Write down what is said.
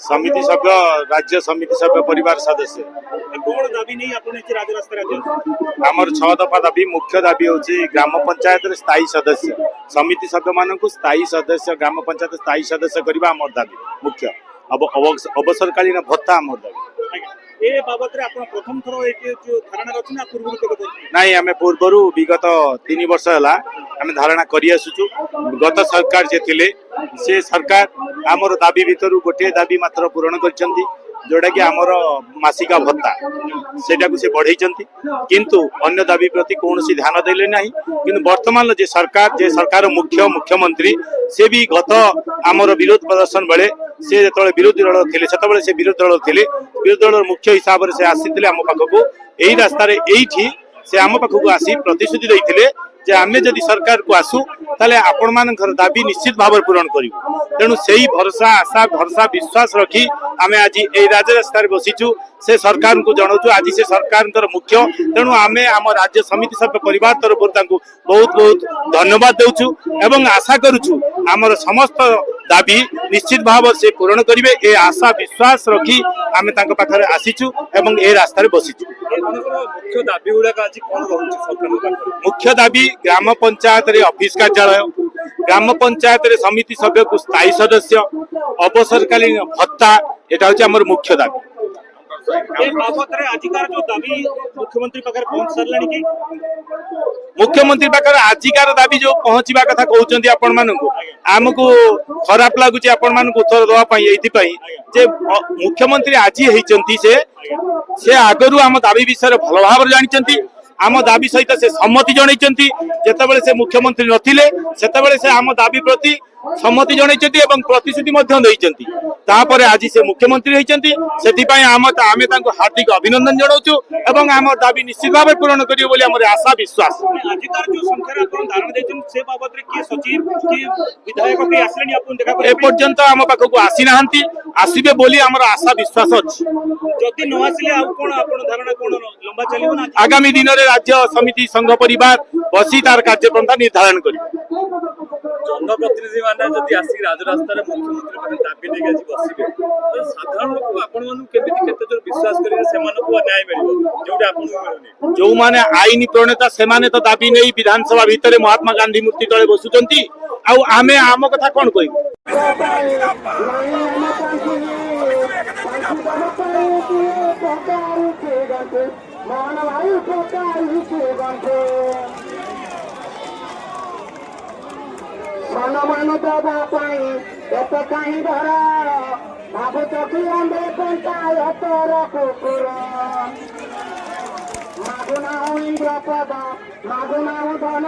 समिति सभ्य राज्य समिति सभ्य परिवार सदस्य कौन दाबी नहीं आपने राज्य रास्ता आमर 6 दफा दाबी मुख्य दाबी होची ग्राम पंचायत रे स्थायी सदस्य समिति सभ्य मान को स्थायी सदस्य ग्राम पंचायत स्थायी सदस्य करबा आमर दाबी मुख्य अब अवसरकालीन भत्ता आमर दाबी ए बाबत रे आपण प्रथम थरो एटी जो धारणा रचना पूर्व केबे नहीं आमे पूर्वरु विगत 3 वर्ष हला आमे धारणा करि आसुचु गत सरकार जे थिले से सरकार आमर दाबी भितरु गोटे दाबी मात्र पूरण करचंती जोड़ा कि आमर मासिका भत्ता सेटा को से बढ़ाई किंतु अन्य दाबी प्रति कौन ध्यान देले नहीं किंतु वर्तमान जे सरकार मुख्यमंत्री से भी गत आमर विरोध प्रदर्शन बेले से जो विरोधी दल थे से विरोधी दल थे विरोधी दल मुख्य हिसाब से आसी आम पाखक यही रास्तार ये से आम पाखक आसी प्रतिश्रुति देते जे आमे जदि सरकार को आसू ताले आपण मानकर दाबी निश्चित भाव पूरण करूँ तेणु से ही भरोसा आशा भरोसा विश्वास रखी आमे आज यही राजरास्तार बसीचु से सरकार को जनाऊँ आज से सरकार मुख्य तेणु आमे आम राज्य समिति सभ्य परिवार तरफ बहुत बहुत धन्यवाद देउछु एवं आशा करूछु आमर समस्त दाबी निश्चित भाव से पूरण करेंगे ए आशा विश्वास रखी आमे तांको पाखरे आसीचु एवं ए रास्ता रे बसीचु मुख्य दाबी गुडा आज कोन रहउछि सरकार मुख्य दाबी ग्राम पंचायत रे ऑफिस कार्यालय ग्राम पंचायत रे समिति सभ्य को स्थायी सदस्य अवसरकालीन भत्ता एटा होछि हमर मुख्य दाबी ए बाबत रे आजिकार जो दाबी मुख्यमंत्री पाखरे पहुंच सरलानी कि मुख्यमंत्री पाखरे आजिकार दाबी जो पहुंचीबा कथा कहउचंती आपण मानकु आमको खराब लागुची आपण मानकु उत्तर दवा पई एथि पई जे मुख्यमंत्री आज हेचंती से आगरु आम दाबी विषय भल भाव जानिचंती आम दाबी सहित से सम्मति जनइचंती जेतेबेले से मुख्यमंत्री नथिले सेतेबेले से आम दाबी प्रति सम्मति जनइचंती एवं प्रतिश्रुति मध्य देइचंती तापर आज से मुख्यमंत्री हेचंती सेति पई आमे तांको हार्दिक अभिनंदन जणाउछु एवं आम दाबी निश्चित भाव पूर्ण करियो बोली हमर आशा विश्वास आजिकार जो संख्या आपण धारणा देछन से बाबत रे के सचिव के विधायक के आसलेनी आपण देखा ए पर्यंत आम पाखकु आसी नाहंती आसीबे बोली हमर आशा विश्वास अछि जति न आसिले आ कोन आपण धारणा कोन लंबा चलिबो ना आगामी दिन रे राज्य समिति संघ परिवार बसी तार कार्यपंथा निर्धारण करियो जनप्रतिनिधि माने जति आसी राजरास्ता रे मुख्यमंत्री माने दाबी नै गछि बसिबे तो साधारण लोक आपण मानु केमिति केते जोर विश्वास करिवे सेमान को न्याय मिलिबो जोडे आपण मिलुनी जो माने आईन प्रणेता सेमाने तो दाबी नै विधानसभा भितरे महात्मा गांधी मूर्ति तळे बसुचंती आ आमे आम कथा कोन कहिबो मान दबा पाई एत कहीं धर भावुच कि अंधे पंचायत कुकुर मागुना इंद्रपद मागुना धन